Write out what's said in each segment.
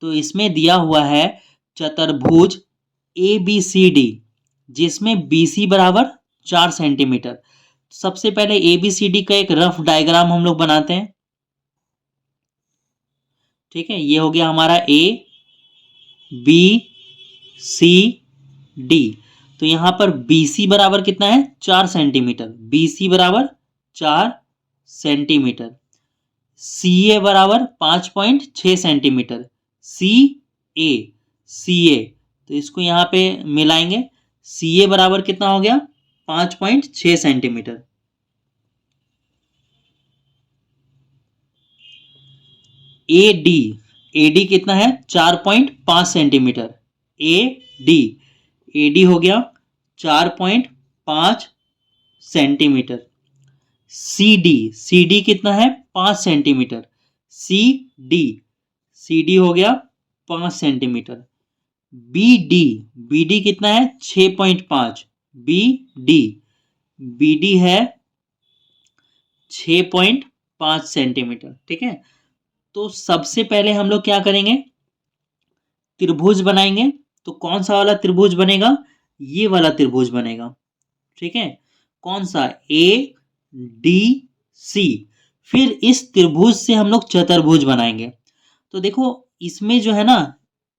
तो इसमें दिया हुआ है चतुर्भुज ABCD, जिसमें BC बराबर 4 सेंटीमीटर। सबसे पहले ABCD का एक रफ डायग्राम हम लोग बनाते हैं। ठीक है, ये हो गया हमारा ABCD। तो यहां पर BC बराबर कितना है, 4 सेंटीमीटर। BC बराबर 4 सेंटीमीटर। CA बराबर 5.6 सेंटीमीटर। CA तो इसको यहां पे मिलाएंगे। CA बराबर कितना हो गया, 5.6 सेंटीमीटर। AD कितना है, 4.5 सेंटीमीटर। AD हो गया 4.5 सेंटीमीटर। CD कितना है, 5 सेंटीमीटर। CD हो गया 5 सेंटीमीटर। BD कितना है, 6.5। BD है 6.5 सेंटीमीटर। ठीक है, तो सबसे पहले हम लोग क्या करेंगे, त्रिभुज बनाएंगे। तो कौन सा वाला त्रिभुज बनेगा, ये वाला त्रिभुज बनेगा। ठीक है, कौन सा, ADC। फिर इस त्रिभुज से हम लोग चतुर्भुज बनाएंगे। तो देखो इसमें जो है ना,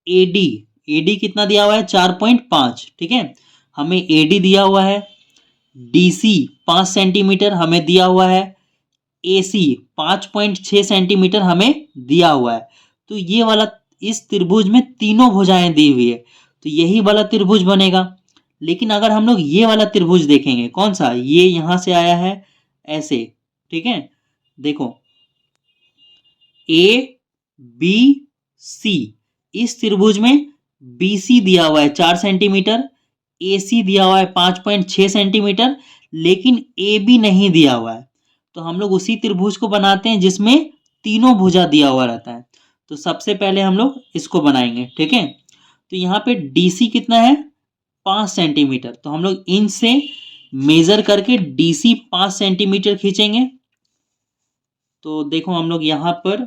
AD कितना दिया हुआ है, 4.5। ठीक है, हमें AD दिया हुआ है। DC 5 सेंटीमीटर हमें दिया हुआ है। AC 5.6 सेंटीमीटर हमें दिया हुआ है। तो ये वाला, इस त्रिभुज में तीनों भुजाएं दी हुई है, तो यही वाला त्रिभुज बनेगा। लेकिन अगर हम लोग ये वाला त्रिभुज देखेंगे, कौन सा, ये यहां से आया है ऐसे। ठीक है, देखो ABC, इस त्रिभुज में BC दिया हुआ है 4 सेंटीमीटर, AC दिया हुआ है 5.6 सेंटीमीटर, लेकिन AB नहीं दिया हुआ है। तो हम लोग उसी त्रिभुज को बनाते हैं जिसमें तीनों भुजा दिया हुआ रहता है। तो सबसे पहले हम लोग इसको बनाएंगे। ठीक है, तो यहाँ पे DC कितना है, 5 सेंटीमीटर। तो हम लोग इनसे मेजर करके DC 5 सेंटीमीटर खींचेंगे। तो देखो हम लोग यहाँ पर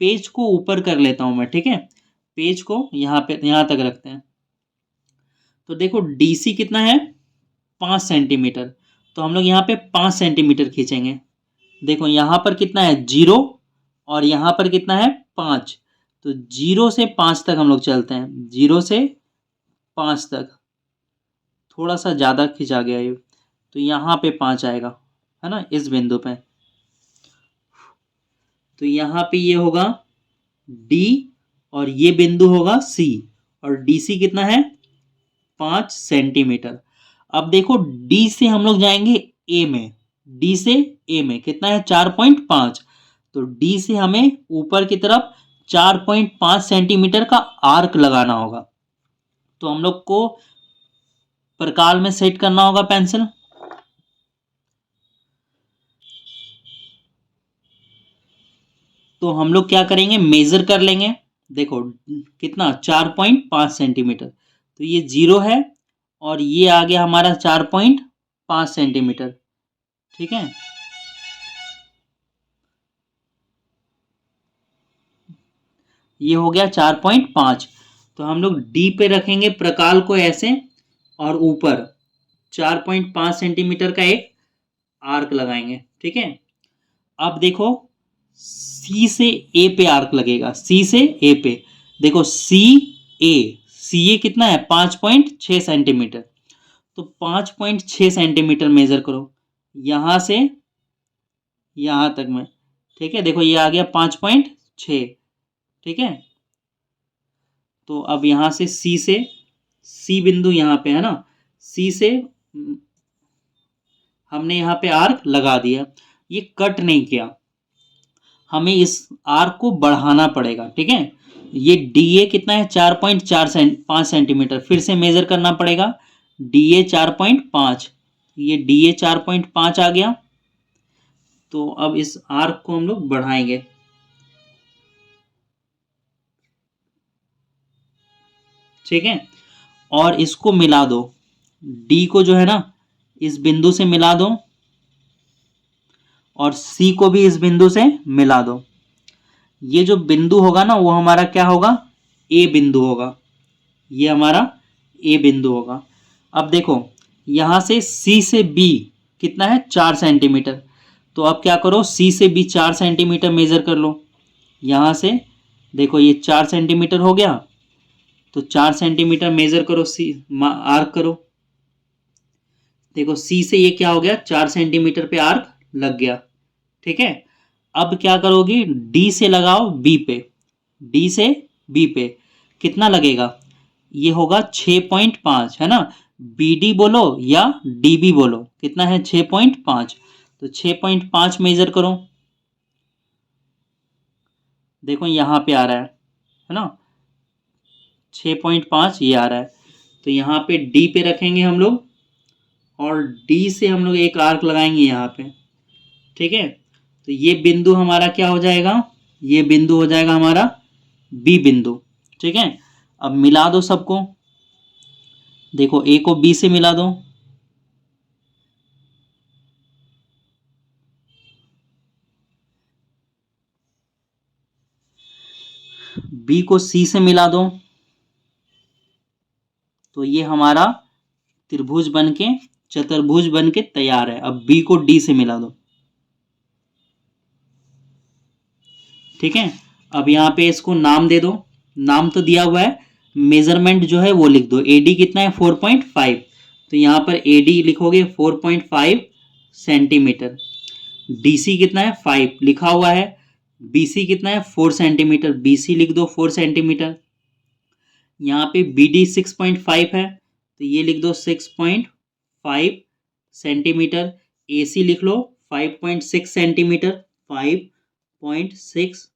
पेज को ऊपर कर लेता हूं मैं। ठीक है, पेज को यहाँ पे, यहाँ तक रखते हैं। तो देखो DC कितना है, 5 सेंटीमीटर। तो हम लोग यहाँ पे 5 सेंटीमीटर खींचेंगे। देखो यहाँ पर कितना है, 0, और यहाँ पर कितना है, 5। तो 0 से 5 तक हम लोग चलते हैं। 0 से 5 तक, थोड़ा सा ज़्यादा खिंचा गया ये, तो यहाँ पे 5 आएगा, है ना, इस बिंदु पे। तो यहाँ पे ये होगा D, और ये बिंदु होगा C, और DC कितना है, 5 सेंटीमीटर। अब देखो D से हम लोग जाएंगे A में। D से A में कितना है, 4.5। तो D से हमें ऊपर की तरफ 4.5 सेंटीमीटर का आर्क लगाना होगा। तो हम लोग को प्रकार में सेट करना होगा पेंसिल। तो हम लोग क्या करेंगे, मेजर कर लेंगे। देखो कितना, 4.5 सेंटीमीटर। तो ये 0 है, और ये आ गया हमारा 4.5 सेंटीमीटर। ठीक है, ये हो गया 4.5। तो हम लोग D पे रखेंगे प्रकाल को ऐसे, और ऊपर 4.5 सेंटीमीटर का एक आर्क लगाएंगे। ठीक है, अब देखो C से A पे आर्क लगेगा। C से A पे देखो, CA कितना है, 5.6 सेंटीमीटर। तो 5.6 सेंटीमीटर मेजर करो यहां से यहां तक में। ठीक है, देखो ये आ गया 5.6। ठीक है, तो अब यहां से C बिंदु यहाँ पे है ना, C से हमने यहाँ पे आर्क लगा दिया। ये कट नहीं किया, हमें इस आर्क को बढ़ाना पड़ेगा। ठीक है, ये DA कितना है, 4.5 सेंटीमीटर। फिर से मेजर करना पड़ेगा। DA 4.5, ये DA 4.5 आ गया। तो अब इस आर्क को हम लोग बढ़ाएंगे। ठीक है, और इसको मिला दो, D को जो है ना इस बिंदु से मिला दो, और C को भी इस बिंदु से मिला दो। ये जो बिंदु होगा ना, वो हमारा क्या होगा, ए बिंदु होगा, ये हमारा ए बिंदु होगा। अब देखो यहाँ से सी से बी कितना है 4 सेंटीमीटर, तो अब क्या करो सी से बी 4 सेंटीमीटर मेज़र कर लो। यहाँ से देखो ये 4 सेंटीमीटर हो गया, तो 4 सेंटीमीटर मेज़र करो, सी आर्क करो। देखो सी से ये क्या हो गया 4 सेंटीमीटर पे आर्क लग गया, ठीक है। अब क्या करोगी डी से लगाओ बी पे, डी से बी पे कितना लगेगा, ये होगा 6.5 है ना। बी डी बोलो या डी बी बोलो, कितना है 6.5, तो 6.5 मेजर करो। देखो यहाँ पे आ रहा है ना 6.5 ये आ रहा है, तो यहाँ पे डी पे रखेंगे हम लोग और डी से हम लोग एक आर्क लगाएंगे यहाँ पे, ठीक है। तो ये बिंदु हमारा क्या हो जाएगा, ये बिंदु हो जाएगा हमारा बी बिंदु, ठीक है। अब मिला दो सबको, देखो ए को बी से मिला दो, बी को सी से मिला दो, तो ये हमारा त्रिभुज बनके चतुर्भुज बनके तैयार है। अब बी को डी से मिला दो, ठीक है। अब यहाँ पे इसको नाम दे दो, नाम तो दिया हुआ है, मेजरमेंट जो है वो लिख दो। एडी कितना है 4.5, तो यहाँ पर एडी लिखोगे 4.5 सेंटीमीटर। डीसी कितना है 5 लिखा हुआ है, बीसी कितना है 4 सेंटीमीटर, बीसी लिख दो 4 सेंटीमीटर। यहाँ पे बीडी 6.5 है, तो ये लिख दो 6.5 सेंटीमीटर। एसी लिख लो 5.6 सेंटीमीटर, 5.6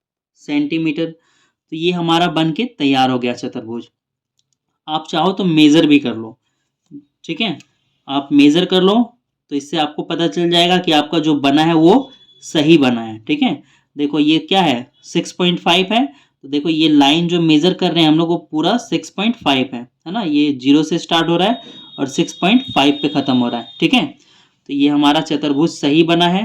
सेंटीमीटर। तो ये हमारा बन के तैयार हो गया चतुर्भुज। आप चाहो तो मेज़र भी कर लो, ठीक है। आप मेज़र कर लो तो इससे आपको पता चल जाएगा कि आपका जो बना है वो सही बना है, ठीक है। देखो ये क्या है 6.5 है, तो देखो ये लाइन जो मेज़र कर रहे हैं हम लोग वो पूरा 6.5 है ना। ये 0 से स्टार्ट हो रहा है और 6.5 पे ख़त्म हो रहा है, ठीक है। तो ये हमारा चतुर्भुज सही बना है।